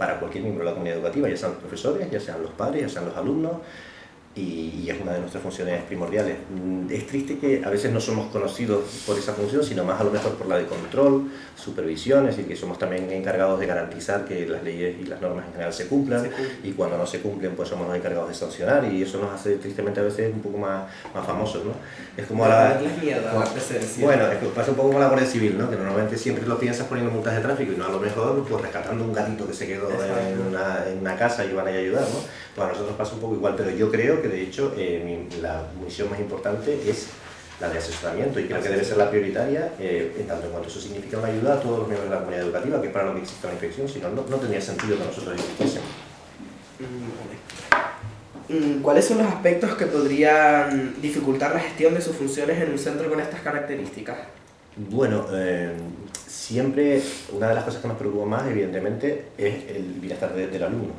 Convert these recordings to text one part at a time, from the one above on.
para cualquier miembro de la comunidad educativa, ya sean los profesores, ya sean los padres, ya sean los alumnos, y es una de nuestras funciones primordiales. Es triste que a veces no somos conocidos por esa función, sino más a lo mejor por la de control, supervisión, es decir, que somos también encargados de garantizar que las leyes y las normas en general se cumplan, y cuando no se cumplen pues somos los encargados de sancionar, y eso nos hace tristemente a veces un poco más famosos, ¿no? Es como la presencia. Bueno, es que pasa un poco como la Guardia Civil, ¿no? Que normalmente siempre lo piensas poniendo multas de tráfico y no a lo mejor pues rescatando un gatito que se quedó en una casa y van a ir a ayudar, ¿no? Pues a nosotros pasa un poco igual, pero yo creo que de hecho la misión más importante es la de asesoramiento, y creo que debe ser la prioritaria, en tanto en cuanto eso significa una ayuda a todos los miembros de la comunidad educativa, que es para lo que existe la inspección, si no, no tendría sentido que nosotros existiésemos. ¿Cuáles son los aspectos que podrían dificultar la gestión de sus funciones en un centro con estas características? Bueno, siempre una de las cosas que nos preocupa más, evidentemente, es el bienestar del alumno.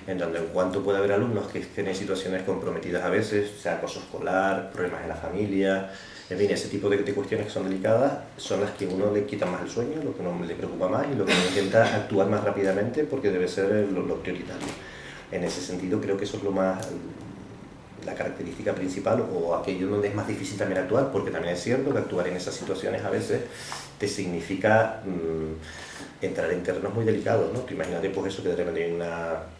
En tanto en cuanto puede haber alumnos que estén en situaciones comprometidas a veces, sea acoso escolar, problemas en la familia, en fin, ese tipo de cuestiones que son delicadas, son las que uno le quita más el sueño, lo que uno le preocupa más y lo que uno intenta actuar más rápidamente, porque debe ser lo prioritario. En ese sentido creo que eso es la característica principal, o aquello donde es más difícil también actuar, porque también es cierto que actuar en esas situaciones a veces te significa entrar en terrenos muy delicados, ¿no? Tú imagínate pues eso, que de repente hay una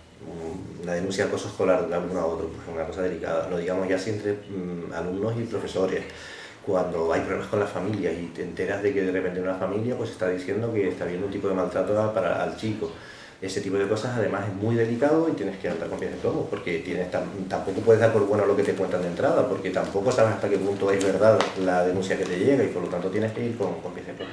denuncia de acoso escolar de alumno a otro, pues es una cosa delicada, no digamos ya si entre alumnos y profesores, cuando hay problemas con la familia y te enteras de que de repente una familia pues está diciendo que está habiendo un tipo de maltrato al chico. Ese tipo de cosas además es muy delicado y tienes que andar con pies de plomo, porque tampoco puedes dar por bueno lo que te cuentan de entrada, porque tampoco sabes hasta qué punto es verdad la denuncia que te llega, y por lo tanto tienes que ir con pies de plomo.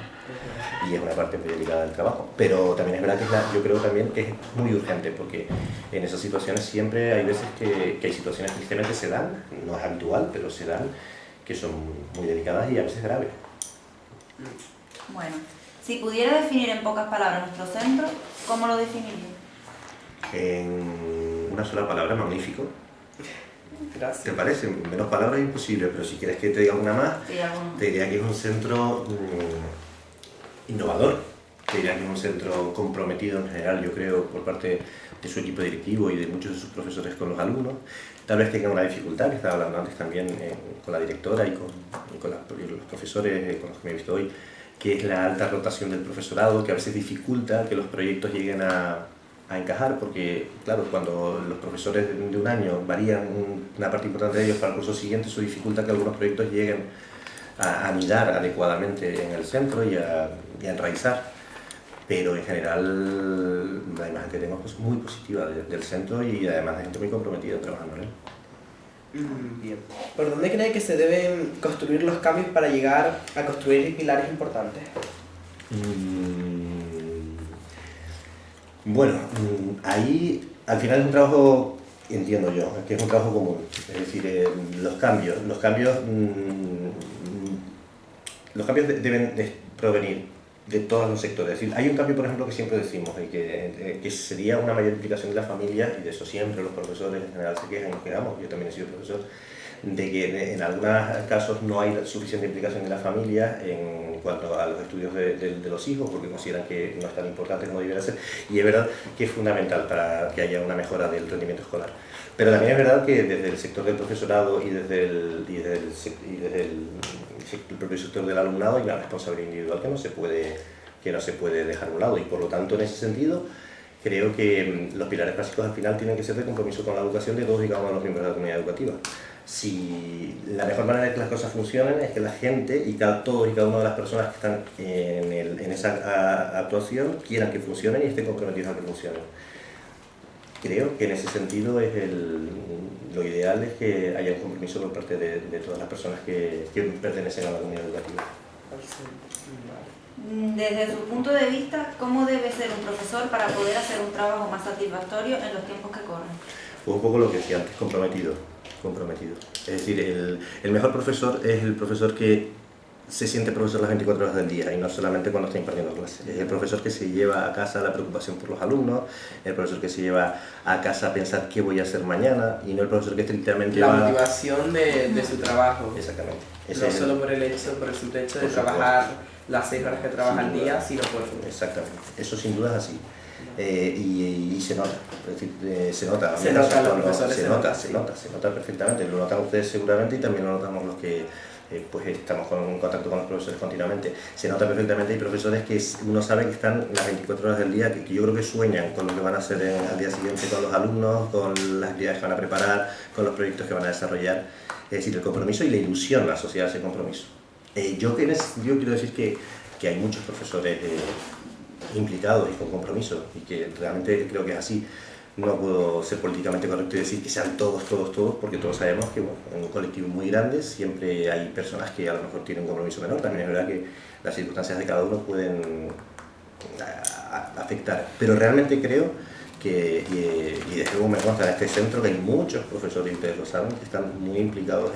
Y es una parte muy delicada del trabajo. Pero también es verdad que yo creo también que es muy urgente, porque en esas situaciones siempre hay veces que hay situaciones que tristemente se dan, no es habitual, pero se dan, que son muy delicadas y a veces graves. Bueno, si pudiera definir en pocas palabras nuestro centro, ¿cómo lo definiría? En una sola palabra, magnífico. Gracias. ¿Te parece? Menos palabras es imposible, pero si quieres que te diga alguna más, Sí, te diría que es un centro innovador, te diría que es un centro comprometido en general, yo creo, por parte de su equipo directivo y de muchos de sus profesores con los alumnos. Tal vez tenga una dificultad, que estaba hablando antes también con la directora y con los profesores con los que me he visto hoy, que es la alta rotación del profesorado, que a veces dificulta que los proyectos lleguen a encajar, porque claro, cuando los profesores de un año varían una parte importante de ellos para el curso siguiente, eso dificulta que algunos proyectos lleguen a anidar adecuadamente en el centro y a enraizar. Pero en general la imagen que tengo es muy positiva del centro, y además de gente muy comprometida trabajando en él. Bien. ¿Por dónde cree que se deben construir los cambios para llegar a construir pilares importantes? Bueno, ahí al final es un trabajo, entiendo yo, que es un trabajo común. Es decir, los cambios deben provenir de todos los sectores. Es decir, hay un cambio, por ejemplo, que siempre decimos, que sería una mayor implicación de las familias, y de eso siempre los profesores en general se quejan y nos quejamos, yo también he sido profesor, de que en algunos casos no hay suficiente implicación de las familias en cuanto a los estudios de los hijos, porque consideran que no es tan importante como debiera ser, y es verdad que es fundamental para que haya una mejora del rendimiento escolar. Pero también es verdad que desde el sector del profesorado y desde el propio sector del alumnado hay una responsabilidad individual que no se puede dejar a un lado, y por lo tanto en ese sentido creo que los pilares básicos al final tienen que ser de compromiso con la educación de todos y cada uno de los miembros de la comunidad educativa. Si la mejor manera de que las cosas funcionen es que la gente y todos y cada una de las personas que están en esa actuación quieran que funcionen y estén comprometidos a que funcionen. Creo que en ese sentido lo ideal es que haya un compromiso por parte de todas las personas que pertenecen a la comunidad educativa. Desde su punto de vista, ¿cómo debe ser un profesor para poder hacer un trabajo más satisfactorio en los tiempos que corren? Pues un poco lo que decía antes, comprometido. Es decir, el mejor profesor es el profesor que se siente profesor las 24 horas del día, y no solamente cuando está impartiendo clases. Es el profesor que se lleva a casa la preocupación por los alumnos, el profesor que se lleva a casa a pensar qué voy a hacer mañana, y no el profesor que estrictamente la motivación de su trabajo. Exactamente. No solo por el simple hecho de trabajar las 6 horas que trabaja al día, sino por... Exactamente. Eso sin duda es así. y se nota, es decir, se nota. Se nota, los Cuando- profesores se nota perfectamente, lo notan ustedes seguramente y también lo notamos los que pues estamos en contacto con los profesores continuamente. Se nota perfectamente, hay profesores que uno sabe que están las 24 horas del día, que yo creo que sueñan con lo que van a hacer al día siguiente con los alumnos, con las actividades que van a preparar, con los proyectos que van a desarrollar. Es decir, el compromiso y la ilusión asociada a ese compromiso. Yo quiero decir que hay muchos profesores implicados y con compromiso, y que realmente creo que es así. No puedo ser políticamente correcto y decir que sean todos, porque todos sabemos que bueno, en un colectivo muy grande siempre hay personas que a lo mejor tienen un compromiso menor. También es verdad que las circunstancias de cada uno pueden afectar, pero realmente creo que, y desde luego me consta en este centro que hay muchos profesores, y ustedes lo saben, que están muy implicados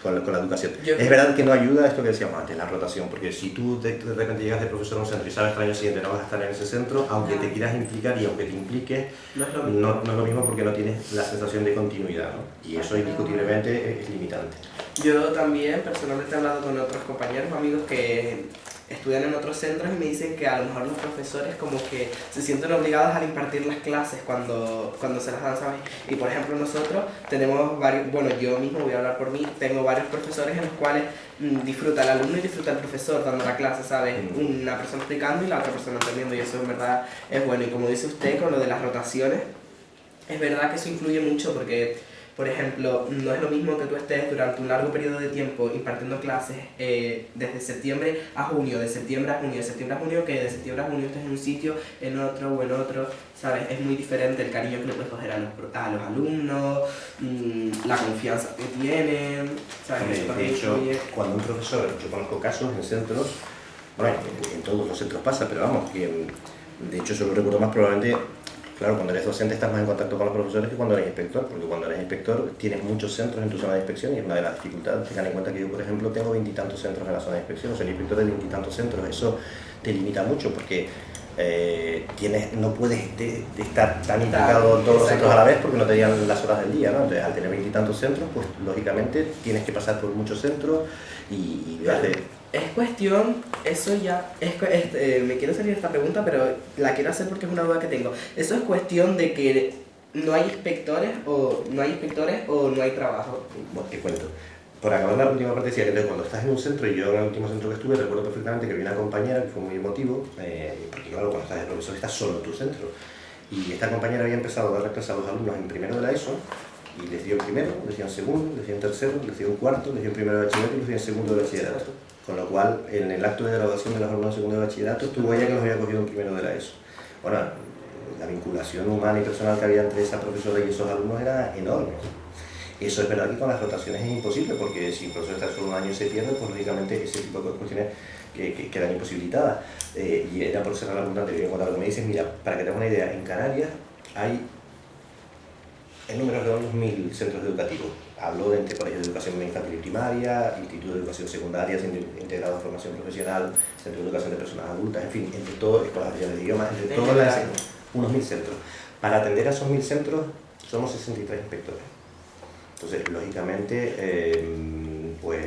con la educación. Es verdad que no ayuda esto que decíamos antes, la rotación, porque si tú de repente llegas de profesor a un centro y sabes que el año siguiente no vas a estar en ese centro, aunque te quieras implicar y aunque te impliques, no es lo mismo porque no tienes la sensación de continuidad, ¿no? Y eso indiscutiblemente es limitante. Yo también personalmente he hablado con otros compañeros, amigos que estudian en otros centros y me dicen que a lo mejor los profesores como que se sienten obligados a impartir las clases cuando se las dan, ¿sabes? Y por ejemplo nosotros tenemos varios, bueno, yo mismo voy a hablar por mí, tengo varios profesores en los cuales disfruta el alumno y disfruta el profesor dando la clase, ¿sabes? Una persona explicando y la otra persona entendiendo, y eso en verdad es bueno. Y como dice usted con lo de las rotaciones, es verdad que eso influye mucho porque, por ejemplo, no es lo mismo que tú estés durante un largo periodo de tiempo impartiendo clases desde septiembre a junio, de septiembre a junio, de septiembre a junio, que de septiembre a junio estés en un sitio, en otro o en otro, ¿sabes? Es muy diferente el cariño que le puedes coger a los alumnos, la confianza que tienen, ¿sabes? Eso De hecho, influye. cuando un profesor, yo conozco casos en centros, bueno, en todos los centros pasa, pero vamos, que de hecho eso lo recuerdo más probablemente. Claro, cuando eres docente estás más en contacto con los profesores que cuando eres inspector, porque cuando eres inspector tienes muchos centros en tu zona de inspección y es una de las dificultades. Tengan en cuenta que yo, por ejemplo, tengo 20 y tantos centros en la zona de inspección, soy inspector de 20 y tantos centros. Eso te limita mucho porque no puedes estar tan implicado en todos los centros a la vez porque no te dan las horas del día, ¿no? Entonces, al tener 20 y tantos centros, pues lógicamente tienes que pasar por muchos centros y Es cuestión, eso ya, me quiero salir de esta pregunta, pero la quiero hacer porque es una duda que tengo. Eso es cuestión de que no hay inspectores o no hay trabajo. Bueno, te cuento. Por acabar la última parte, decía que cuando estás en un centro, y yo en el último centro que estuve recuerdo perfectamente que vi una compañera que fue muy emotivo, porque claro, cuando estás de profesor estás solo en tu centro. Y esta compañera había empezado a dar clases a los alumnos en primero de la ESO, y les dio en primero, les dio en segundo, les dio en tercero, les dio en cuarto, les dio en primero de bachillerato y les dio en segundo de bachillerato. Con lo cual, en el acto de graduación de los alumnos de segundo de bachillerato, tuvo ella que los había cogido en primero de la ESO. Bueno, la vinculación humana y personal que había entre esa profesora y esos alumnos era enorme. Eso es verdad que con las rotaciones es imposible, porque si el profesor está solo un año y se pierde, pues lógicamente ese tipo de cuestiones que quedan imposibilitadas. Y era por ser abundante que voy a contar lo que me dices. Mira, para que te hagas una idea, en Canarias hay en números redondos 1000 centros educativos. Hablo de entre colegios de educación infantil y primaria, institutos de educación secundaria, centro integrado de formación profesional, centro de educación de personas adultas, en fin, entre todo, escuelas de idiomas, entre todos unos 1000 centros. Para atender a esos 1000 centros somos 63 inspectores. Entonces, lógicamente, pues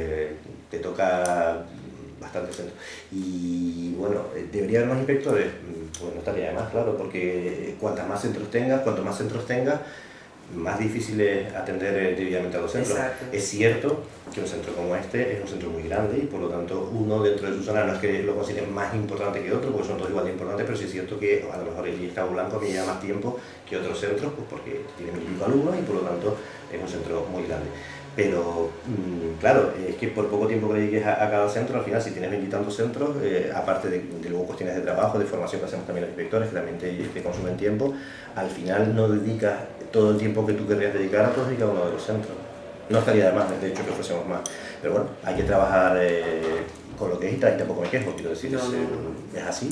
te toca bastante centros. Y bueno, ¿debería haber más inspectores? Pues no estaría de más, claro, porque cuanto más centros tengas, más difícil es atender debidamente a los centros. Exacto. Es cierto que un centro como este es un centro muy grande y por lo tanto uno dentro de su zona no es que lo considere más importante que otro, porque son todos igual de importantes, pero sí es cierto que a lo mejor el IES Cabo Blanco me lleva más tiempo que otros centros, pues porque tiene 1000 y pico alumnos y por lo tanto es un centro muy grande. Pero claro, es que por poco tiempo que dediques a cada centro, al final si tienes 20 y tantos centros, aparte de luego cuestiones de trabajo, de formación que hacemos también los inspectores, que también te consumen tiempo, al final no dedicas todo el tiempo que tú querrías dedicar a todos y cada uno de los centros. No estaría de más, de hecho, que ofrecemos más. Pero bueno, hay que trabajar con lo que es y tampoco me quejo, quiero decir, es así.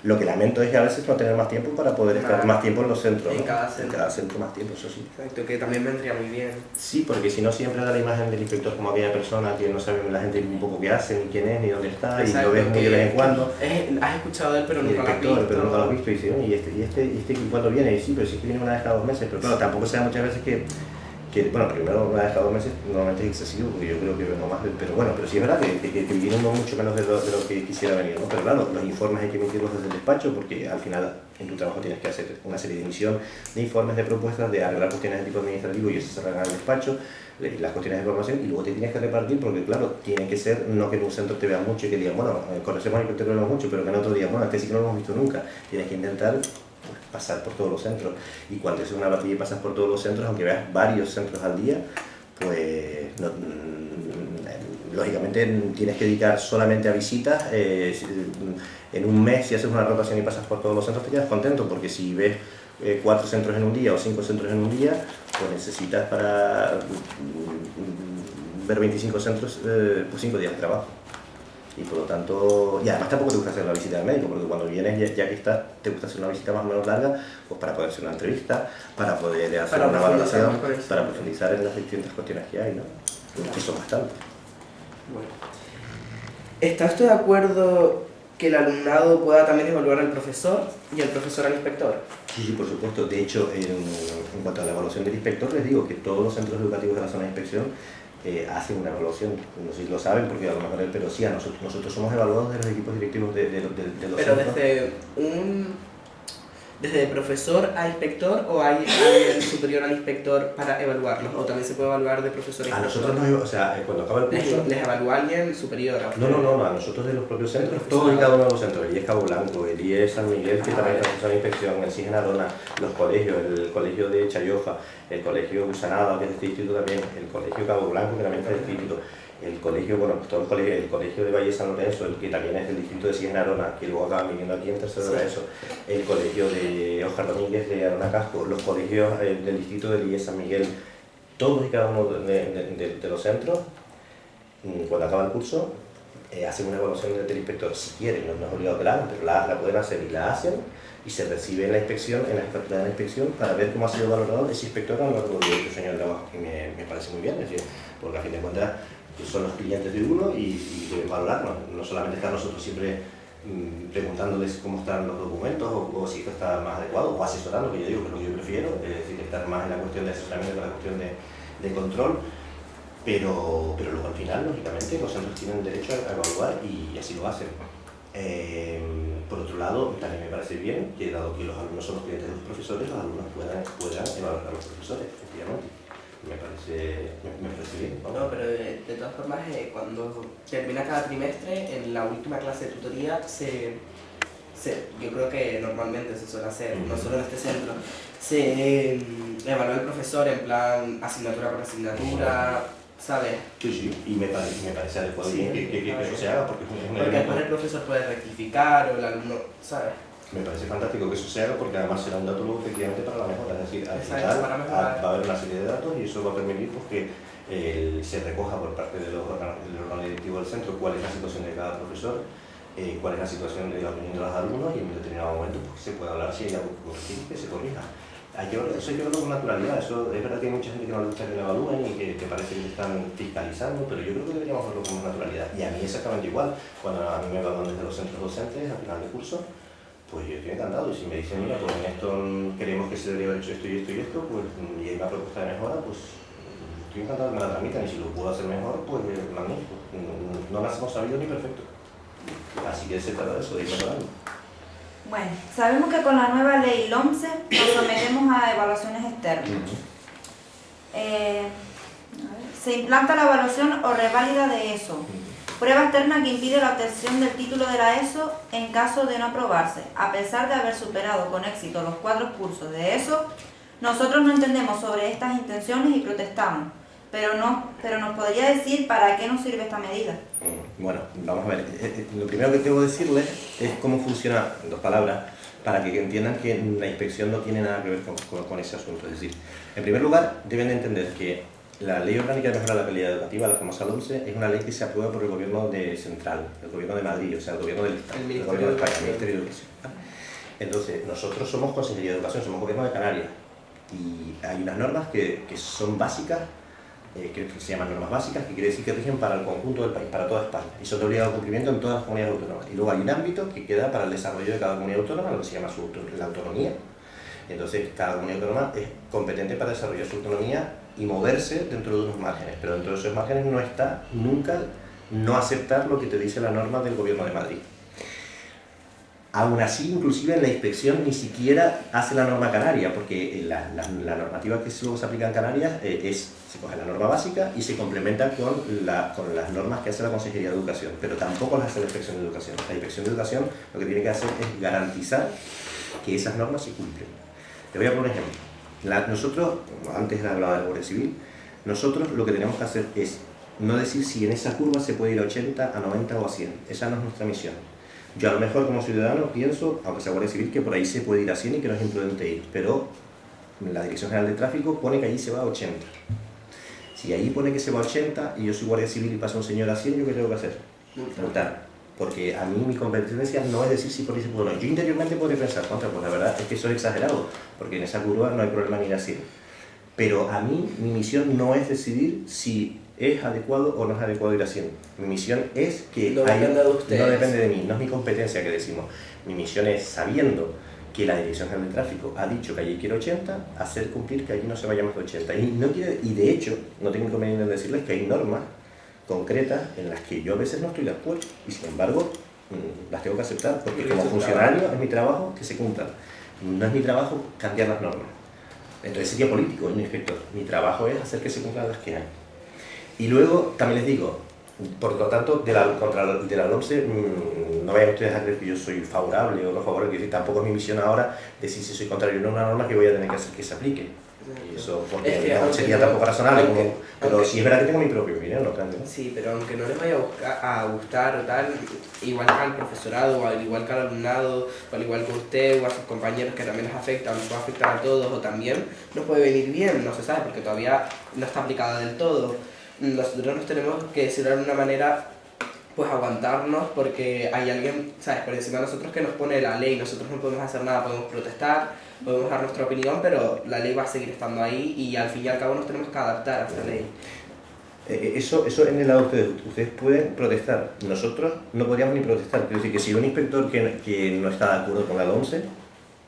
Lo que lamento es que a veces no tener más tiempo para poder estar más tiempo en los centros. En cada centro más tiempo, eso sí. Exacto, que también vendría muy bien. Sí, porque si no siempre da la imagen del inspector como aquella persona que no sabe la gente un poco qué hace, ni quién es, ni dónde está, exacto, y lo ves muy de vez en cuando. Has escuchado de él, pero nunca lo has visto. Pero nunca lo has visto y dices, ¿y este cuándo viene? Y sí, pero sí que viene una vez cada 2 meses, pero claro, tampoco se da muchas veces que que, bueno, primero me ha dejado 2 meses, normalmente es excesivo, porque yo creo que no más, pero bueno, pero sí es verdad que vinimos mucho menos de lo que quisiera venir, ¿no? Pero claro, los informes hay que emitirlos desde el despacho, porque al final en tu trabajo tienes que hacer una serie de emisión de informes, de propuestas, de arreglar cuestiones de tipo administrativo, y eso se arregla en el despacho, las cuestiones de formación, y luego te tienes que repartir, porque claro, tiene que ser, no que en un centro te vean mucho y que digan, bueno, conocemos y te vemos mucho, pero que en otro día, bueno, este sí que no lo hemos visto nunca, tienes que intentar pasar por todos los centros, y cuando es una batalla y pasas por todos los centros, aunque veas varios centros al día, pues lógicamente tienes que dedicar solamente a visitas. En un mes, si haces una rotación y pasas por todos los centros, te quedas contento, porque si ves 4 centros en un día o 5 centros en un día, pues necesitas para ver 25 centros, pues 5 días de trabajo. Y por lo tanto, y además tampoco te gusta hacer la visita del médico, porque cuando vienes, ya que estás, te gusta hacer una visita más o menos larga, pues para poder hacer una entrevista, para poder hacer una valoración, para profundizar en las distintas cuestiones que hay, ¿no? Que son bastantes. Bueno. ¿Está usted de acuerdo que el alumnado pueda también evaluar al profesor y el profesor al inspector? Sí, por supuesto. De hecho, en cuanto a la evaluación del inspector, les digo que todos los centros educativos de la zona de inspección hacen una evaluación. No sé si lo saben, porque a lo mejor, pero sí, nosotros somos evaluados de los equipos directivos de los pero centros. ¿Desde profesor a inspector o hay alguien superior al inspector para evaluarlos? ¿O también se puede evaluar de profesor a inspector? A nosotros, o sea, cuando acaba el curso... ¿Les evalúa alguien superior a ustedes? No, a nosotros de los propios centros, todos y cada uno de los centros, el IES Cabo Blanco, el IES San Miguel, que también está haciendo inspección, el CIS en Arona, los colegios, el colegio de Chayofa, el colegio Gusanada, que es de este distrito también, el colegio Cabo Blanco, que también está de este distrito, el colegio, bueno, pues todos los colegios, el colegio de Valle San Lorenzo, el que también es del distrito de CIS en Arona, que luego acaba viviendo aquí en tercero de eso, el colegio de Oscar Domínguez de Arona Casco, los colegios del distrito del IES San Miguel, todos y cada uno de los centros, cuando acaba el curso, hacen una evaluación del inspector. Si quieren, no es obligado que la hagan, pero la pueden hacer y la hacen, y se recibe en la inspección, en la jefatura de la inspección, para ver cómo ha sido valorado ese inspector a lo largo de su año de trabajo, que me parece muy bien, es decir, porque a fin de cuentas son los clientes de uno y deben valorarnos, no solamente estar nosotros siempre preguntándoles cómo están los documentos o si esto está más adecuado, o asesorando, que yo digo que es lo que yo prefiero, es decir, estar más en la cuestión de asesoramiento que en la cuestión de control, pero luego al final, lógicamente, los centros tienen derecho a evaluar y así lo hacen. Por otro lado, también me parece bien que, dado que los alumnos son los clientes de los profesores, los alumnos puedan evaluar a los profesores, efectivamente. Me parece bien, ¿no? No, pero de todas formas, cuando termina cada trimestre, en la última clase de tutoría, yo creo que normalmente se suele hacer, no solo en este centro, se evalúa el profesor en plan asignatura por asignatura, ¿sabes? Sí, y me parece adecuado Sí, que eso se haga, porque es un porque después el profesor puede rectificar o el alumno, ¿sabes? Me parece fantástico que eso se haga, porque además será un dato luego efectivamente para la mejora, es decir, al final va a haber una serie de datos y eso va a permitir pues, que se recoja por parte del órgano directivo del centro cuál es la situación de cada profesor, cuál es la situación de la opinión de los alumnos, y en un determinado momento pues, se puede hablar si hay algo que corregir, que se corrija. Eso hay que verlo con naturalidad. Eso es verdad que hay mucha gente que no le gusta que lo evalúen y que parece que te están fiscalizando, pero yo creo que deberíamos verlo con naturalidad. Y a mí exactamente igual. Cuando a mí me evalúan desde los centros docentes al final de curso, pues yo estoy encantado. Y si me dicen, mira, pues en esto creemos que se debería haber hecho esto y esto y esto, pues, y hay una propuesta de mejora, pues estoy encantado que me la tramitan, y si lo puedo hacer mejor, pues magnífico. No nacemos sabidos ni perfectos. Así que se trata de eso, de ir mejorando. Bueno, sabemos que con la nueva ley LOMCE nos sometemos a evaluaciones externas. Se implanta la evaluación o reválida de ESO, prueba externa que impide la obtención del título de la ESO en caso de no aprobarse. A pesar de haber superado con éxito los 4 cursos de ESO, nosotros no entendemos sobre estas intenciones y protestamos. Pero nos podría decir para qué nos sirve esta medida. Bueno, vamos a ver. Lo primero que tengo que decirles es cómo funciona, en 2 palabras, para que entiendan que la inspección no tiene nada que ver con ese asunto. Es decir, en primer lugar, deben de entender que la Ley Orgánica de Mejora de la Calidad Educativa, la famosa LOMCE, es una ley que se aprueba por el gobierno central, el gobierno de Madrid, o sea, el gobierno del Estado, el gobierno de España, el Ministerio de Educación. Entonces, nosotros somos Consejería de Educación, somos gobierno de Canarias, y hay unas normas que son básicas, que se llaman normas básicas, que quiere decir que rigen para el conjunto del país, para toda España, y son de obligado cumplimiento en todas las comunidades autónomas. Y luego hay un ámbito que queda para el desarrollo de cada comunidad autónoma, lo que se llama la autonomía. Entonces, cada comunidad autónoma es competente para desarrollar su autonomía y moverse dentro de unos márgenes, pero dentro de esos márgenes no está nunca no aceptar lo que te dice la norma del Gobierno de Madrid. Aún así, inclusive en la inspección ni siquiera hace la norma canaria, porque la normativa que luego se aplica en Canarias se coge la norma básica y se complementa con las normas que hace la Consejería de Educación, pero tampoco las hace la Inspección de Educación. La Inspección de Educación lo que tiene que hacer es garantizar que esas normas se cumplen. Te voy a poner un ejemplo. Nosotros, antes hablaba de la Guardia Civil, nosotros lo que tenemos que hacer es no decir si en esa curva se puede ir a 80, a 90 o a 100. Esa no es nuestra misión. Yo a lo mejor como ciudadano pienso, aunque sea Guardia Civil, que por ahí se puede ir a 100 y que no es imprudente ir, pero la Dirección General de Tráfico pone que allí se va a 80. Si allí pone que se va a 80 y yo soy Guardia Civil y pasa un señor a 100, ¿yo qué tengo que hacer? Multar. Porque a mí mi competencia no es decir si por ahí se puede o no. Yo interiormente podría pensar, contra, pues la verdad es que eso es exagerado, porque en esa curva no hay problema ni ir a 100. Pero a mí mi misión no es decidir si es adecuado o no es adecuado ir a 100. Mi misión es que no depende de mí, no es mi competencia que decimos. Mi misión es, sabiendo que la Dirección General de Tráfico ha dicho que allí quiere 80, hacer cumplir que allí no se vaya más de 80. Y de hecho, no tengo inconveniente en decirles que hay normas concretas en las que yo a veces no estoy de acuerdo y sin embargo las tengo que aceptar porque como funcionario es mi trabajo que se cumplan. No es mi trabajo cambiar las normas. Entonces sería político, un inspector. Mi trabajo es hacer que se cumplan las que hay. Y luego, también les digo, por lo tanto, de la LOMSE, no vayan ustedes a creer que yo soy favorable o no favorable, que tampoco es mi misión ahora decir si soy contrario a una norma que voy a tener que hacer que se aplique. Y eso porque es que no sería tampoco razonable, pero sí es verdad que tengo mi propia opinión, ¿no? Sí, pero aunque no les vaya a gustar o tal, igual que al profesorado, o al igual que al alumnado, o al igual que a usted o a sus compañeros que también les afecta, o nos puede afectar a todos, o también nos puede venir bien, no se sabe, porque todavía no está aplicada del todo. Nosotros nos tenemos que decir de alguna manera, pues aguantarnos, porque hay alguien, ¿sabes?, por encima de nosotros que nos pone la ley. Nosotros no podemos hacer nada, podemos protestar, podemos dar nuestra opinión, pero la ley va a seguir estando ahí y al fin y al cabo nos tenemos que adaptar a esta ley. Eso en el lado de ustedes pueden protestar, nosotros no podríamos ni protestar. Quiero decir que si un inspector que no está de acuerdo con la LOMSE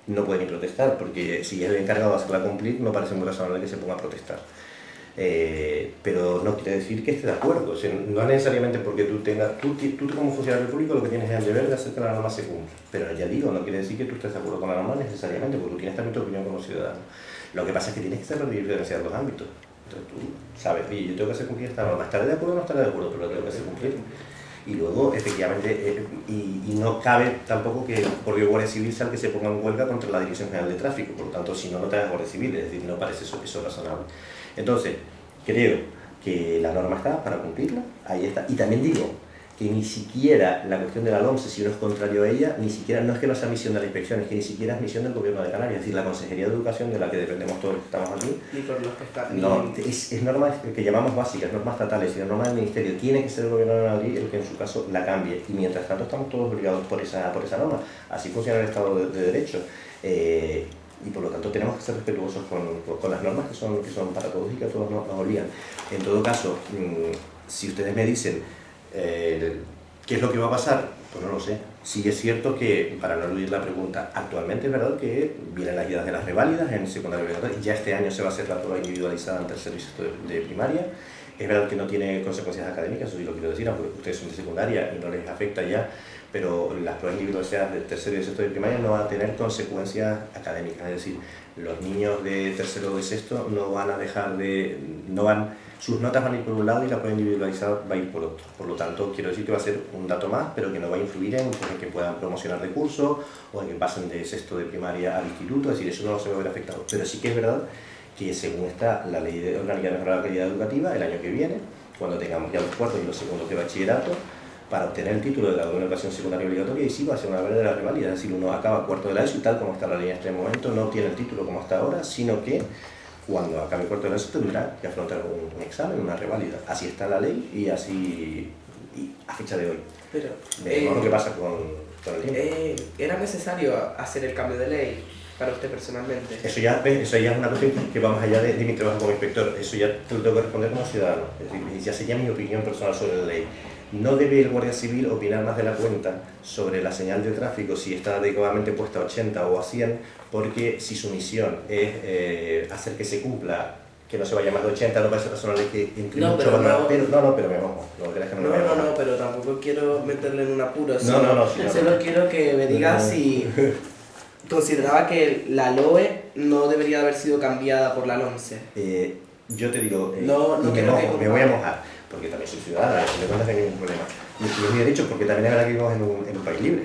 no puede ni protestar, porque si es el encargado de hacerla cumplir, no parece muy razonable que se ponga a protestar. Pero no quiere decir que esté de acuerdo, o sea, no necesariamente porque tú como funcionario público lo que tienes es el deber de hacer que la norma se cumpla, pero ya digo, no quiere decir que tú estés de acuerdo con la norma necesariamente, porque tú tienes también tu opinión como ciudadano. Lo que pasa es que tienes que saber diferenciar los ámbitos. Entonces tú sabes, oye, yo tengo que hacer cumplir esta norma, estaré de acuerdo o no estaré de acuerdo, pero lo tengo que hacer cumplir. Y luego, efectivamente, y no cabe tampoco que por Guardia Civil sea el que se ponga en huelga contra la Dirección General de Tráfico, por lo tanto, si no, no te hagas Guardia Civil, es decir, no parece eso razonable. Entonces, creo que la norma está para cumplirla, ahí está. Y también digo que ni siquiera la cuestión de la LOMSE, si uno es contrario a ella, ni siquiera, no es que no sea misión de la inspección, es que ni siquiera es misión del Gobierno de Canarias, es decir, la Consejería de Educación, de la que dependemos todos los que estamos aquí. Ni por los que están. No, es normas que llamamos básicas, normas estatales, y la norma del Ministerio. Tiene que ser el Gobierno de Madrid el que en su caso la cambie. Y mientras tanto estamos todos obligados por esa norma. Así funciona el Estado de Derecho. Y por lo tanto tenemos que ser respetuosos con las normas que son para todos y que a todos nos obligan. En todo caso, si ustedes me dicen qué es lo que va a pasar, pues no lo sé. Sí es cierto que, para no eludir la pregunta, actualmente es verdad que vienen las guías de las reválidas en secundaria obligatoria, ya este año se va a hacer la prueba individualizada en tercero y sexto de primaria. Es verdad que no tiene consecuencias académicas, eso sí lo quiero decir, aunque ustedes son de secundaria y no les afecta ya, pero las pruebas individualizadas de tercero y sexto de primaria no van a tener consecuencias académicas, es decir, los niños de tercero o de sexto no van a dejar de... sus notas van a ir por un lado y la prueba individualizada va a ir por otro. Por lo tanto, quiero decir que va a ser un dato más, pero que no va a influir en que puedan promocionar de curso o en que pasen de sexto de primaria al instituto, es decir, eso no se va a ver afectado. Pero sí que es verdad que según está la Ley Orgánica de Mejora de la Calidad Educativa, el año que viene, cuando tengamos ya los cuartos y los segundos de bachillerato, para obtener el título de graduado en educación secundaria obligatoria, y sí va a ser una verdadera reválida, es decir, uno acaba cuarto de la ESO y tal como está la ley en este momento, no obtiene el título como hasta ahora, sino que cuando acabe el cuarto de la ESO tendrá que afrontar un examen, una reválida. Así está la ley y así a fecha de hoy. Pero, veremos lo que pasa con el tiempo. ¿Era necesario hacer el cambio de ley para usted personalmente? Eso ya es una cuestión que va más allá de mi trabajo como inspector, eso ya te lo tengo que responder como ciudadano, es decir, ya sería mi opinión personal sobre la ley. No debe el Guardia Civil opinar más de la cuenta sobre la señal de tráfico, si está adecuadamente puesta a 80 o a 100, porque si su misión es hacer que se cumpla que no se vaya más de 80, no parece razonable que entre No, mucho pero más, no- pero me mojo, no creas que no me mojo. No, pero tampoco quiero meterle en un apuro. Sí, no. Solo quiero que me digas si consideraba que la LOE no debería haber sido cambiada por la LOMCE. Yo te digo, No y quiero que me voy a mojar, porque también soy ciudadano, si me cuentas no hay ningún problema. Y es mi derecho, porque también es verdad que vivimos en un país libre.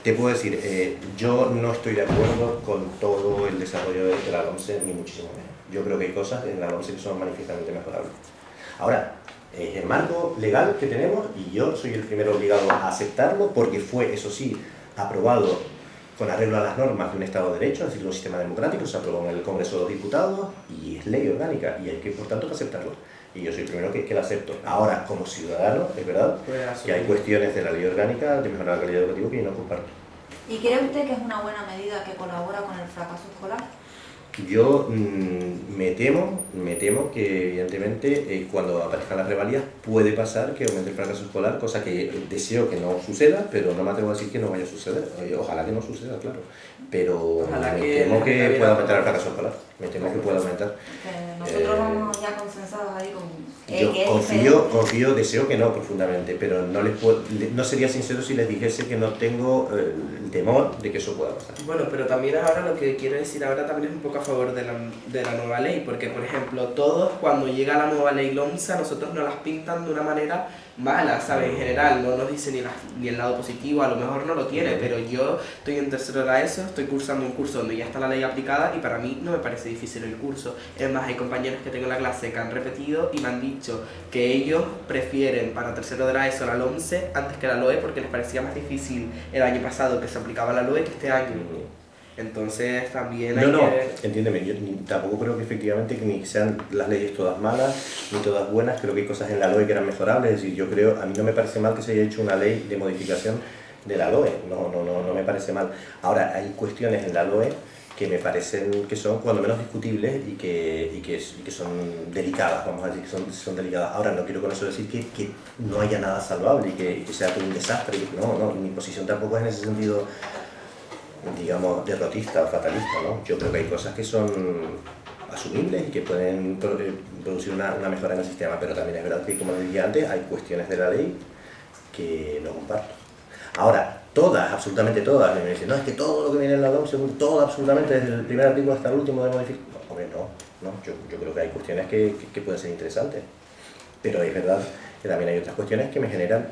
Te puedo decir, yo no estoy de acuerdo con todo el desarrollo de la LOMCE, ni muchísimo menos. Yo creo que hay cosas en la LOMCE que son manifiestamente mejorables. Ahora, es el marco legal que tenemos y yo soy el primero obligado a aceptarlo porque fue, eso sí, aprobado con arreglo a las normas de un Estado de Derecho, es decir, un sistema democrático, se aprobó en el Congreso de los Diputados y es ley orgánica y hay que, por tanto, aceptarlo. Y yo soy el primero que la acepto. Ahora, como ciudadano, es verdad que hay cuestiones de la ley orgánica de mejorar la calidad educativa que yo no comparto. ¿Y cree usted que es una buena medida que colabora con el fracaso escolar? Yo me temo que evidentemente cuando aparezcan las revalías puede pasar que aumente el fracaso escolar, cosa que deseo que no suceda, pero no me atrevo a decir que no vaya a suceder. Ojalá que no suceda, claro. Pero Ojalá me que temo que pueda aumentar el no. fracaso escolar. Me temo que pueda aumentar. Que nosotros vamos ya consensados ahí con... Yo que es confío, deseo que no profundamente, pero no sería sincero si les dijese que no tengo el temor de que eso pueda pasar. Bueno, pero también ahora lo que quiero decir ahora también es un poco a favor de la nueva ley, porque por ejemplo todos cuando llega la nueva ley LOMCE a nosotros nos las pintan de una manera mala, ¿sabes? En general, no nos dicen ni el lado positivo, a lo mejor no lo tiene, pero yo estoy en tercero de la ESO, estoy cursando un curso donde ya está la ley aplicada y para mí no me parece difícil el curso. Es más, hay compañeros que tengo en la clase que han repetido y me han dicho que ellos prefieren para tercero de la ESO la LOMCE antes que la LOE porque les parecía más difícil el año pasado que se aplicaba la LOE que este año. Entonces también hay que... entiéndeme, yo tampoco creo que efectivamente que ni sean las leyes todas malas ni todas buenas, creo que hay cosas en la LOE que eran mejorables, es decir, yo creo, a mí no me parece mal que se haya hecho una ley de modificación de la LOE, no me parece mal. Ahora, hay cuestiones en la LOE que me parecen que son cuando menos discutibles y que son delicadas, vamos a decir que son delicadas. Ahora, no quiero con eso decir que no haya nada salvable y que sea todo un desastre, no, mi posición tampoco es en ese sentido, digamos, derrotista o fatalista, ¿no? Yo creo que hay cosas que son asumibles y que pueden producir una mejora en el sistema, pero también es verdad que, como decía antes, hay cuestiones de la ley que no comparto. Ahora, todas, absolutamente todas, me dicen, no, es que todo lo que viene en la LOMCE, todo absolutamente, desde el primer artículo hasta el último de modificar. No, hombre, no, yo creo que hay cuestiones que pueden ser interesantes, pero es verdad que también hay otras cuestiones que me generan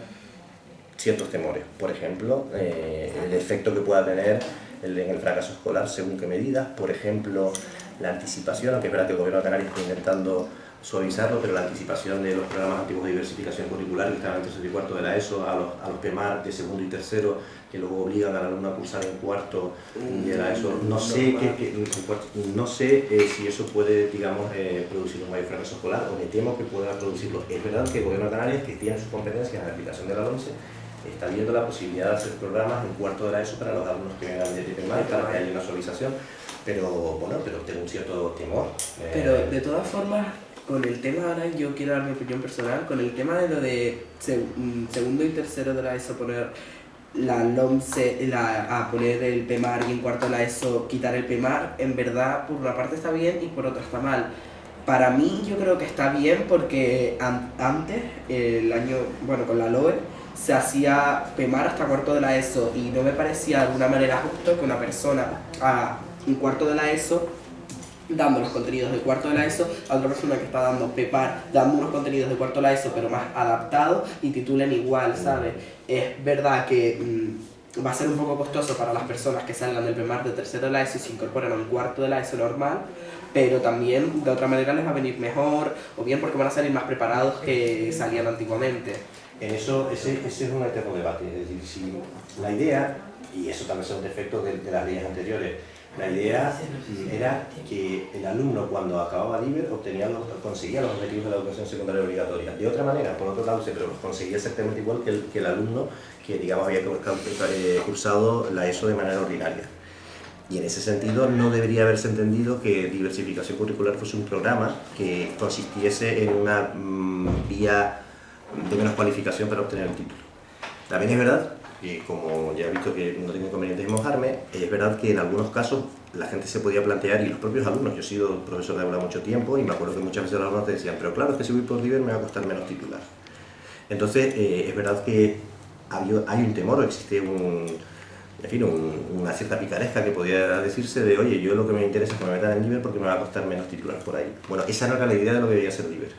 ciertos temores. Por ejemplo, el efecto que pueda tener en el fracaso escolar según qué medidas, por ejemplo, la anticipación, aunque es verdad que el Gobierno de Canarias está intentando suavizarlo, pero la anticipación de los programas antiguos de diversificación curricular que estaban en tercero y cuarto de la ESO a los PEMAR de segundo y tercero, que luego obligan al alumno a cursar en cuarto de la ESO. No sé si eso puede, digamos, producir un mayor fracaso escolar, o me temo que pueda producirlo. Es verdad que el Gobierno de Canarias, que tiene sus competencias en la aplicación de la LOMCE, está viendo la posibilidad de hacer programas en cuarto de la ESO para los alumnos que vengan de PEMAR, para que haya una suavización, pero tengo un cierto temor. Pero de todas formas, con el tema ahora, yo quiero dar mi opinión personal, con el tema de lo de segundo y tercero de la ESO poner la LOMCE, a poner el PEMAR y en cuarto de la ESO quitar el PEMAR, en verdad por una parte está bien y por otra está mal. Para mí yo creo que está bien porque antes, con la LOE, se hacía PEMAR hasta cuarto de la ESO y no me parecía de alguna manera justo que una persona a un cuarto de la ESO dando los contenidos del cuarto de la ESO a otra persona que está dando PEPAR, dando unos contenidos de cuarto de la ESO pero más adaptados y titulen igual, ¿sabes? Es verdad que va a ser un poco costoso para las personas que salgan del PEMAR de tercero de la ESO y se incorporan a un cuarto de la ESO normal, pero también de otra manera les va a venir mejor, o bien porque van a salir más preparados que salían antiguamente. En eso, ese es un eterno debate, es decir, si la idea, y eso también es un defecto de las leyes anteriores, la idea era que el alumno cuando acababa LIBER conseguía los objetivos de la educación secundaria obligatoria. De otra manera, por otro lado, pero los conseguía exactamente igual que el alumno que, digamos, había cursado la ESO de manera ordinaria. Y en ese sentido no debería haberse entendido que diversificación curricular fuese un programa que consistiese en una vía de menos cualificación para obtener el título. También es verdad y como ya he visto que no tengo inconvenientes en mojarme, es verdad que en algunos casos la gente se podía plantear, y los propios alumnos, yo he sido profesor de aula mucho tiempo y me acuerdo que muchas veces los alumnos te decían, pero claro, es que si voy por libre me va a costar menos titular. Entonces, es verdad que hay un temor, o existe en fin, una cierta picaresca que podría decirse de, oye, yo lo que me interesa es que me metan en Liber porque me va a costar menos titular por ahí. Bueno, esa no era la idea de lo que debería ser Liber,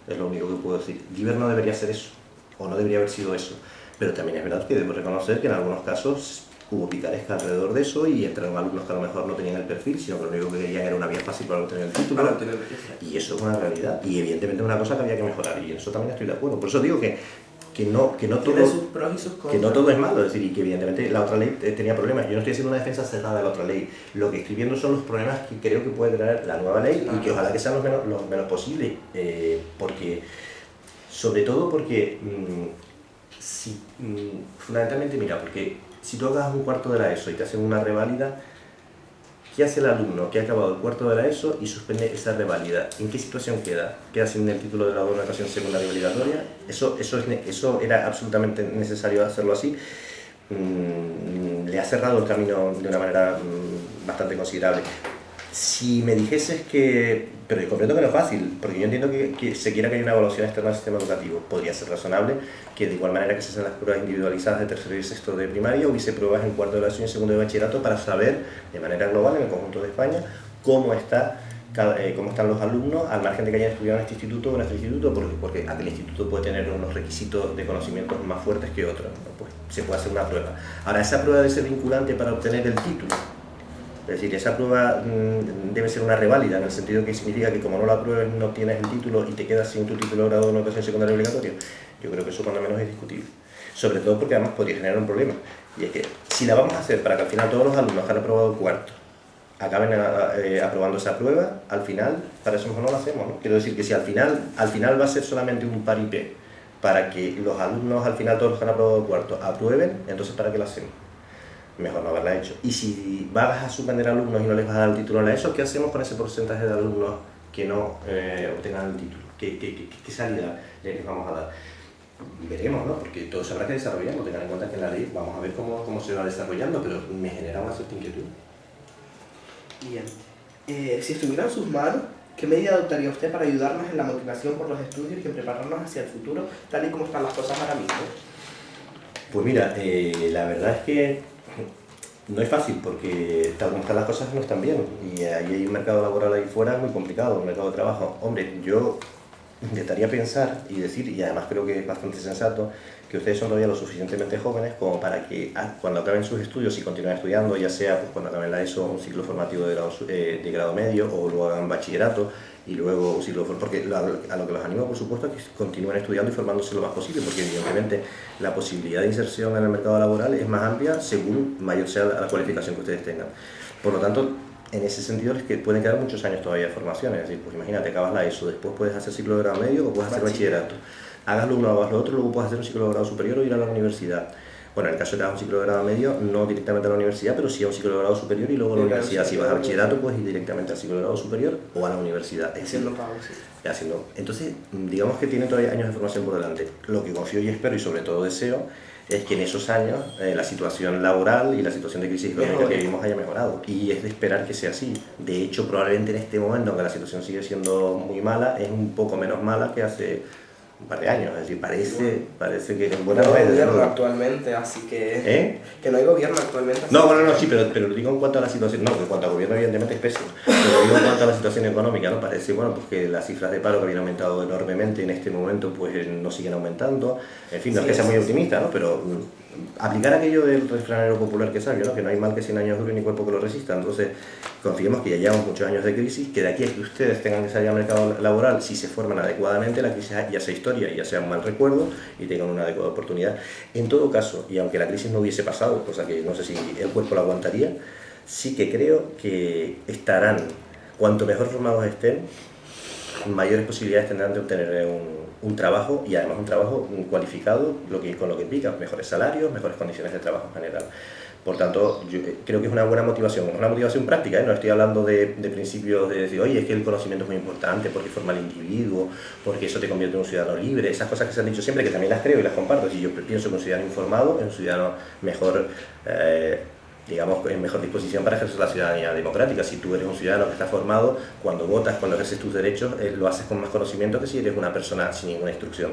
es lo único que puedo decir. Liber no debería ser eso, o no debería haber sido eso, pero también es verdad que debo reconocer que en algunos casos hubo picaresca alrededor de eso y entraron alumnos que a lo mejor no tenían el perfil, sino que lo único que querían era una vía fácil para obtener el título, y eso es una realidad, y evidentemente es una cosa que había que mejorar, y en eso también estoy de acuerdo. Por eso digo que no Tiene sus pros y sus contras. que no todo es malo, es decir, y que evidentemente la otra ley tenía problemas. Yo no estoy haciendo una defensa cerrada de la otra ley, lo que estoy viendo son los problemas que creo que puede traer la nueva ley y que ojalá que sean los menos posibles, porque, sobre todo porque, fundamentalmente, mira, porque si tú hagas un cuarto de la ESO y te hacen una reválida, ¿qué hace el alumno que ha acabado el cuarto de la ESO y suspende esa reválida? ¿En qué situación queda? ¿Queda sin el título de grado de una educación secundaria obligatoria? Eso era absolutamente necesario hacerlo así. Le ha cerrado el camino de una manera bastante considerable. Si me dijeses que... Pero yo comprendo que no es fácil, porque yo entiendo que se quiera que haya una evaluación externa del sistema educativo. Podría ser razonable que de igual manera que se hacen las pruebas individualizadas de tercero y sexto de primaria, hubiese pruebas en cuarto de la y segundo de bachillerato para saber de manera global en el conjunto de España cómo están los alumnos al margen de que hayan estudiado en este instituto o en este instituto, porque aquel instituto puede tener unos requisitos de conocimientos más fuertes que otros, ¿no? Pues se puede hacer una prueba. Ahora, esa prueba debe ser vinculante para obtener el título. Es decir, esa prueba debe ser una reválida, en el sentido que significa que como no la apruebes no tienes el título y te quedas sin tu título de grado de una educación secundaria obligatoria. Yo creo que eso cuando menos es discutible. Sobre todo porque además podría generar un problema. Y es que si la vamos a hacer para que al final todos los alumnos que han aprobado el cuarto acaben aprobando esa prueba, al final, para eso mejor no lo hacemos, ¿no? Quiero decir que si al final va a ser solamente un paripé para que los alumnos, al final todos los que han aprobado el cuarto, aprueben, entonces ¿para qué lo hacemos? Mejor no haberla hecho. Y si vas a suspender alumnos y no les vas a dar el título a eso, ¿qué hacemos con ese porcentaje de alumnos que no obtengan el título? ¿Qué salida les vamos a dar? Veremos, ¿no? Porque todo se habrá que desarrollarlo. Tengan en cuenta que en la ley vamos a ver cómo se va desarrollando, pero me genera una cierta inquietud. Bien. Si estuviera en sus manos, ¿qué medida adoptaría usted para ayudarnos en la motivación por los estudios y en prepararnos hacia el futuro, tal y como están las cosas ahora mismo? Pues mira, la verdad es que no es fácil, porque tal como están las cosas no están bien, y ahí hay un mercado laboral ahí fuera muy complicado, un mercado de trabajo. Hombre, yo intentaría pensar y decir, y además creo que es bastante sensato, que ustedes son todavía lo suficientemente jóvenes como para que cuando acaben sus estudios y continúen estudiando, ya sea pues, cuando acaben la ESO, un ciclo formativo de grado medio, o luego hagan bachillerato y luego un ciclo porque a lo que los animo, por supuesto, es que continúen estudiando y formándose lo más posible, porque evidentemente la posibilidad de inserción en el mercado laboral es más amplia según mayor sea la cualificación que ustedes tengan. Por lo tanto, en ese sentido es que pueden quedar muchos años todavía de formación, es decir, pues imagínate, acabas la ESO, después puedes hacer ciclo de grado medio o puedes hacer bachillerato. Hagas lo uno o hagas lo otro, luego puedes hacer un ciclo de grado superior o ir a la universidad. Bueno, en el caso de que hagas un ciclo de grado medio, no directamente a la universidad, pero sí a un ciclo de grado superior y luego a la universidad. Si vas a bachillerato, puedes ir directamente al ciclo de grado superior o a la universidad. Haciendo pago, sí. Entonces, digamos que tiene todavía años de formación por delante. Lo que confío y espero y sobre todo deseo es que en esos años la situación laboral y la situación de crisis económica que vivimos haya mejorado. Y es de esperar que sea así. De hecho, probablemente en este momento, aunque la situación sigue siendo muy mala, es un poco menos mala que hace un par de años, es decir, parece que en buena no hay medida, gobierno actualmente, así que... Que no hay gobierno actualmente. Sí, pero lo digo en cuanto a la situación, no, que en cuanto al gobierno evidentemente es pésimo, pero digo en cuanto a la situación económica, ¿no? Parece, bueno, pues que las cifras de paro que habían aumentado enormemente en este momento, pues no siguen aumentando, en fin, no es que sea muy optimista, ¿no? Pero aplicar aquello del refranero popular que sabio, ¿no? Que no hay mal que 100 años dure ni cuerpo que lo resista. Entonces, confiemos que ya llevamos muchos años de crisis, que de aquí a que ustedes tengan que salir al mercado laboral, si se forman adecuadamente, la crisis ya sea historia y ya sea un mal recuerdo y tengan una adecuada oportunidad. En todo caso, y aunque la crisis no hubiese pasado, cosa que no sé si el cuerpo la aguantaría, sí que creo que estarán, cuanto mejor formados estén, mayores posibilidades tendrán de obtener un trabajo, y además un trabajo cualificado, con lo que implica mejores salarios, mejores condiciones de trabajo en general. Por tanto, yo creo que es una buena motivación, es una motivación práctica, ¿eh? No estoy hablando de principios de decir, oye, es que el conocimiento es muy importante porque forma al individuo, porque eso te convierte en un ciudadano libre, esas cosas que se han dicho siempre, que también las creo y las comparto. Si yo pienso que un ciudadano informado es un ciudadano mejor, digamos, en mejor disposición para ejercer la ciudadanía democrática. Si tú eres un ciudadano que está formado, cuando votas, cuando ejerces tus derechos, lo haces con más conocimiento que si eres una persona sin ninguna instrucción.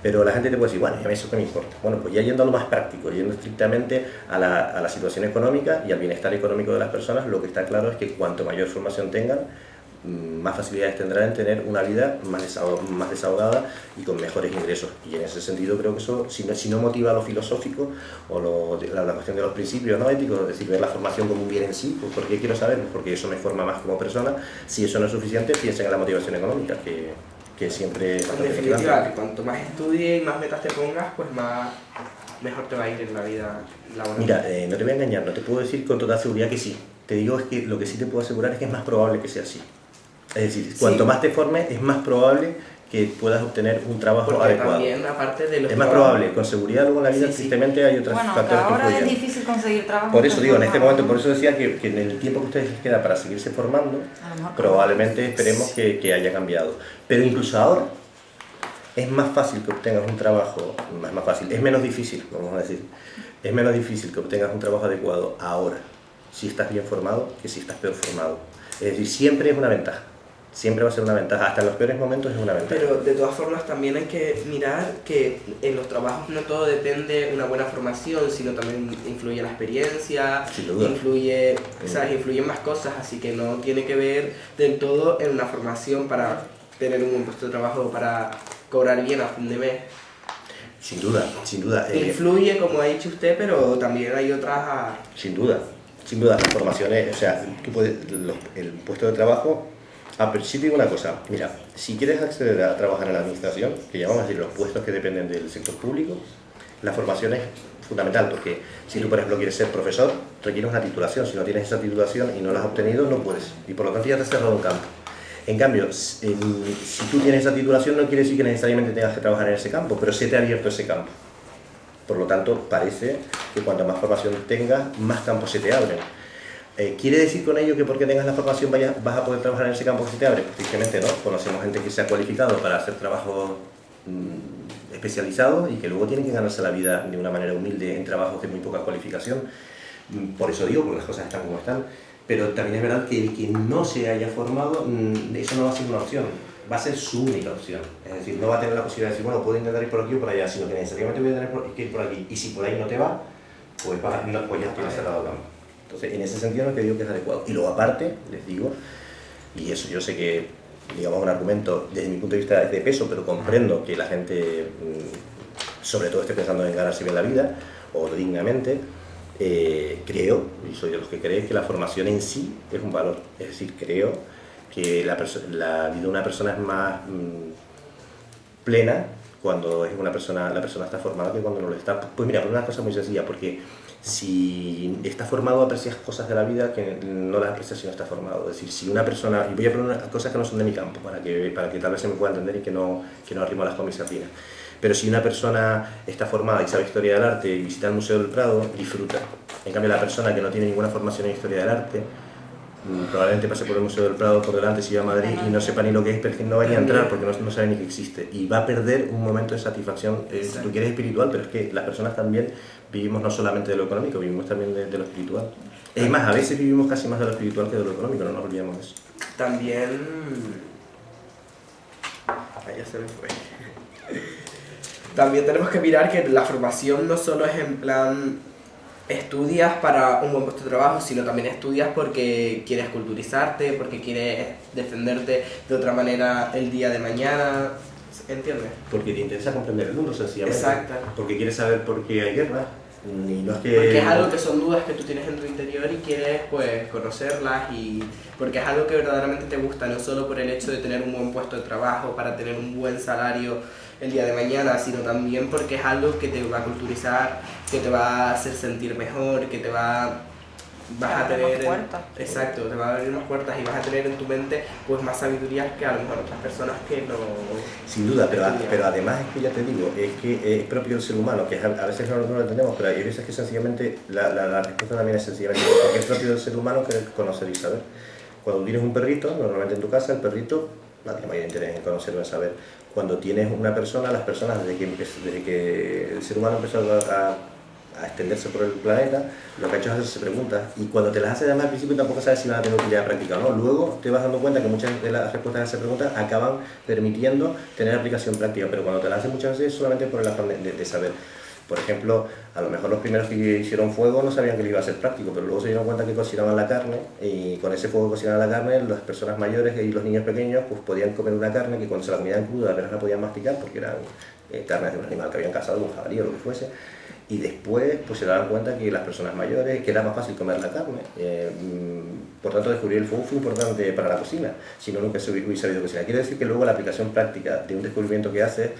Pero la gente te puede decir, bueno, ¿y a mí eso qué me importa? Bueno, pues ya yendo a lo más práctico, yendo estrictamente a la situación económica y al bienestar económico de las personas, lo que está claro es que cuanto mayor formación tengan, más facilidades tendrán en tener una vida más desahogada y con mejores ingresos. Y en ese sentido creo que eso, si no motiva lo filosófico o la cuestión de los principios, ¿no?, éticos, es decir, ver la formación como un bien en sí, pues ¿por qué quiero saber? Porque eso me forma más como persona. Si eso no es suficiente, piensen en la motivación económica, que siempre... En definitiva, que cuanto más estudies y más metas te pongas, pues mejor te va a ir en la vida laboral. Mira, no te voy a engañar, no te puedo decir con total seguridad que sí. Te digo es que lo que sí te puedo asegurar es que es más probable que sea así. Es decir, cuanto más te formes, es más probable que puedas obtener un trabajo porque adecuado. También, aparte de los es más probable, con seguridad luego en la vida tristemente hay otros factores que ahora influyen. es difícil conseguir trabajo. Por eso digo, en este momento, por eso decía que en el tiempo que a ustedes les queda para seguirse formando, probablemente esperemos que haya cambiado. Pero incluso ahora es más fácil que obtengas un trabajo, es menos difícil, vamos a decir, es menos difícil que obtengas un trabajo adecuado ahora, si estás bien formado, que si estás peor formado. Es decir, siempre es una ventaja. Siempre va a ser una ventaja, hasta en los peores momentos es una ventaja. Pero de todas formas también hay que mirar que en los trabajos no todo depende de una buena formación, sino también influye la experiencia, influyen más cosas, así que no tiene que ver del todo en una formación para tener un buen puesto de trabajo, para cobrar bien a fin de mes. Sin duda, sin duda. Influye, como ha dicho usted, pero también hay otras... Sin duda, las formaciones, o sea, el puesto de trabajo... pero sí te digo una cosa, mira, si quieres acceder a trabajar en la administración, que ya vamos a decir los puestos que dependen del sector público, la formación es fundamental, porque si tú, por ejemplo, quieres ser profesor, requieres una titulación. Si no tienes esa titulación y no la has obtenido, no puedes, y por lo tanto ya te has cerrado un campo. En cambio, si tú tienes esa titulación, no quiere decir que necesariamente tengas que trabajar en ese campo, pero se te ha abierto ese campo. Por lo tanto, parece que cuanto más formación tengas, más campos se te abren. ¿Quiere decir con ello que porque tengas la formación vas a poder trabajar en ese campo que se te abre? Pues tristemente no. Conocemos gente que se ha cualificado para hacer trabajos especializados y que luego tienen que ganarse la vida de una manera humilde en trabajos de muy poca cualificación. Por eso digo, porque las cosas están como están. Pero también es verdad que el que no se haya formado, eso no va a ser una opción. Va a ser su única opción. Es decir, no va a tener la posibilidad de decir, bueno, puedo intentar ir por aquí o por allá, sino que necesariamente voy a tener que ir por aquí. Y si por ahí no te va, pues ya tienes cerrado el campo. Entonces, en ese sentido no te digo que es adecuado. Y luego aparte, les digo, y eso yo sé que, digamos, un argumento desde mi punto de vista es de peso, pero comprendo que la gente, sobre todo, esté pensando en ganarse bien la vida, o dignamente, creo, y soy de los que creen, que la formación en sí es un valor. Es decir, creo que la vida de una persona es más plena cuando es la persona está formada que cuando no lo está. Pues mira, por una cosa muy sencilla, porque si estás formado aprecias cosas de la vida que no las aprecias si no estás formado. Es decir, si una persona, y voy a poner cosas que no son de mi campo, para que tal vez se me pueda entender y que no arrimo las comisarías. Pero si una persona está formada y sabe historia del arte y visita el Museo del Prado, disfruta. En cambio, la persona que no tiene ninguna formación en historia del arte, probablemente pase por el Museo del Prado por delante si va a Madrid y no sepa ni lo que es, pero no vaya a entrar porque no sabe ni que existe. Y va a perder un momento de satisfacción, si tú quieres espiritual, pero es que las personas también vivimos no solamente de lo económico, vivimos también de lo espiritual. Es más, a veces vivimos casi más de lo espiritual que de lo económico, no nos olvidemos de eso. También... ya se me fue. También tenemos que mirar que la formación no solo es en plan estudias para un buen puesto de trabajo, sino también estudias porque quieres culturizarte, porque quieres defenderte de otra manera el día de mañana, ¿entiendes? Porque te interesa comprender el mundo, sencillamente. Exacto. Porque quieres saber por qué hay guerra. Y no es que... Porque es algo que son dudas que tú tienes en tu interior y quieres pues conocerlas, y porque es algo que verdaderamente te gusta, no solo por el hecho de tener un buen puesto de trabajo, para tener un buen salario el día de mañana, sino también porque es algo que te va a culturizar, que te va a hacer sentir mejor, que te va vas a Abre tener... más puertas. Exacto, te va a abrir más puertas y vas a tener en tu mente pues más sabiduría que a lo mejor otras personas que no... Sin duda, pero además es que ya te digo, es que es propio del ser humano, que a veces no lo entendemos, pero hay veces que sencillamente la respuesta también es sencillamente porque es propio del ser humano que conocer y saber. Cuando tienes un perrito, normalmente en tu casa, el perrito no tiene mayor interés en conocerlo, en saber. Cuando tienes una persona, las personas, desde que el ser humano empezó a extenderse por el planeta, lo que ha hecho es hacerse preguntas, y cuando te las haces además al principio tampoco sabes si van a tener utilidad práctica o no. Luego te vas dando cuenta que muchas de las respuestas a esas preguntas acaban permitiendo tener aplicación práctica, pero cuando te las haces muchas veces solamente por el afán de saber. Por ejemplo, a lo mejor los primeros que hicieron fuego no sabían que le iba a ser práctico, pero luego se dieron cuenta que cocinaban la carne, y con ese fuego que cocinaban la carne, las personas mayores y los niños pequeños pues podían comer una carne que cuando se la comían cruda apenas la podían masticar porque eran carnes de un animal que habían cazado, un jabalí o lo que fuese. Y después pues se daban cuenta que las personas mayores, que era más fácil comer la carne. Por tanto, descubrir el fuego fue importante para la cocina, si no nunca se hubiera sabido cocinar. Quiere decir que luego la aplicación práctica de un descubrimiento que haces,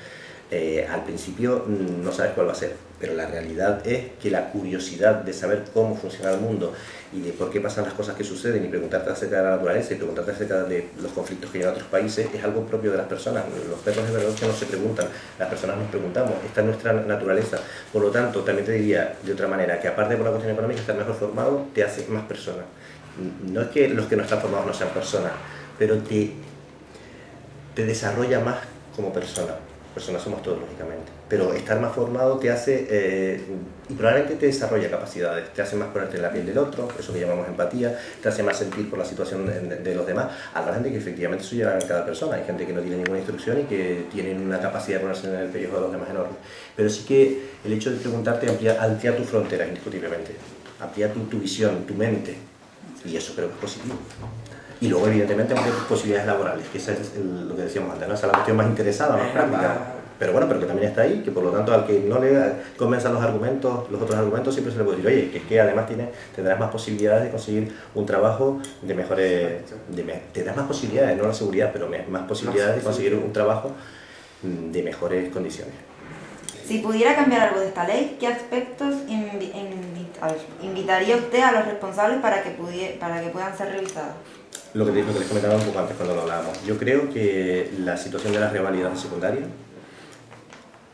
al principio no sabes cuál va a ser, pero la realidad es que la curiosidad de saber cómo funciona el mundo y de por qué pasan las cosas que suceden y preguntarte acerca de la naturaleza y preguntarte acerca de los conflictos que hay en otros países es algo propio de las personas. Los perros de verdad que no se preguntan, las personas nos preguntamos, esta es nuestra naturaleza. Por lo tanto, también te diría de otra manera que aparte por la cuestión económica, estar mejor formado te hace más persona. No es que los que no están formados no sean personas, pero te desarrolla más como persona. Personas somos todos, lógicamente, pero estar más formado te hace, y probablemente te desarrolla capacidades, te hace más ponerte en la piel del otro, eso que llamamos empatía, te hace más sentir por la situación de los demás, a la gente que efectivamente eso llega en cada persona. Hay gente que no tiene ninguna instrucción y que tienen una capacidad de ponerse en el pellejo de los demás enorme, pero sí que el hecho de preguntarte amplía tus fronteras indiscutiblemente, amplía tu visión, tu mente, y eso creo que es positivo. Y luego, evidentemente, ampliar tus posibilidades laborales, que eso es lo que decíamos antes, ¿no? Esa es la cuestión más interesada, más práctica. Pero bueno, pero que también está ahí, que por lo tanto al que no le convenzan los otros argumentos, siempre se le puede decir, oye, que es que además tendrás más posibilidades de conseguir un trabajo de mejores... tendrás más posibilidades, no la seguridad, pero más posibilidades de conseguir un trabajo de mejores condiciones. Si pudiera cambiar algo de esta ley, ¿qué aspectos invitaría usted a los responsables para que puedan ser revisados? Lo que les comentaba un poco antes cuando lo hablábamos. Yo creo que la situación de las revalidadas secundarias,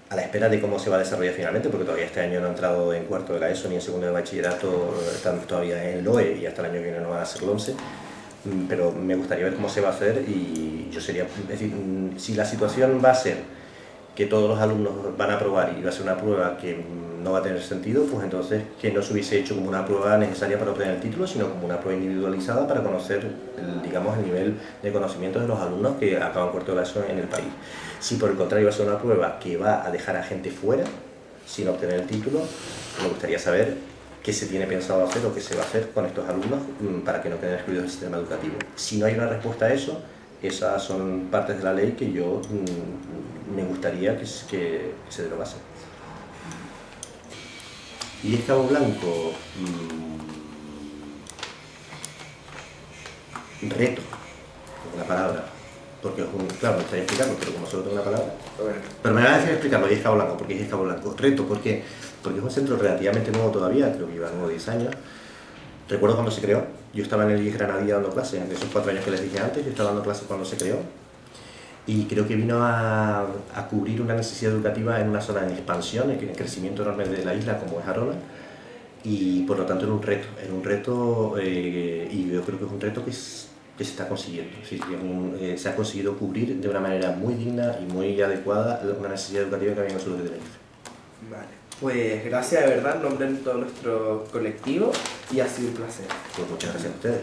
a la espera de cómo se va a desarrollar finalmente, porque todavía este año no he entrado en cuarto de la ESO ni en segundo de bachillerato, están todavía en el OE y hasta el año que viene no van a ser el 11, pero me gustaría ver cómo se va a hacer y yo sería, es decir, si la situación va a ser que todos los alumnos van a aprobar y va a ser una prueba que no va a tener sentido, pues entonces que no se hubiese hecho como una prueba necesaria para obtener el título, sino como una prueba individualizada para conocer, digamos, el nivel de conocimiento de los alumnos que acaban cuarto de la ESO en el país. Si por el contrario va a ser una prueba que va a dejar a gente fuera sin obtener el título, me gustaría saber qué se tiene pensado hacer o qué se va a hacer con estos alumnos para que no queden excluidos del sistema educativo. Si no hay una respuesta a eso, esas son partes de la ley que yo me gustaría que se derogasen. Y es Cabo Blanco, reto, la palabra, porque claro, me gustaría explicarlo, pero como solo tengo una palabra, pero me va a decir explicarlo, y es Cabo Blanco, porque es Cabo Blanco. Reto, ¿por qué? Porque es un centro relativamente nuevo todavía, creo que lleva como 10 años. Recuerdo cuando se creó, yo estaba en el IES Granadilla dando clases, en esos 4 años que les dije antes, yo estaba dando clases cuando se creó, y creo que vino a cubrir una necesidad educativa en una zona en expansión, en crecimiento enorme de la isla como es Arona, y por lo tanto era un reto y yo creo que es un reto que se está consiguiendo. Sí, se ha conseguido cubrir de una manera muy digna y muy adecuada una necesidad educativa que había en el sur de Tenerife. Vale, pues gracias de verdad en nombre de todo nuestro colectivo y ha sido un placer. Pues muchas gracias a ustedes.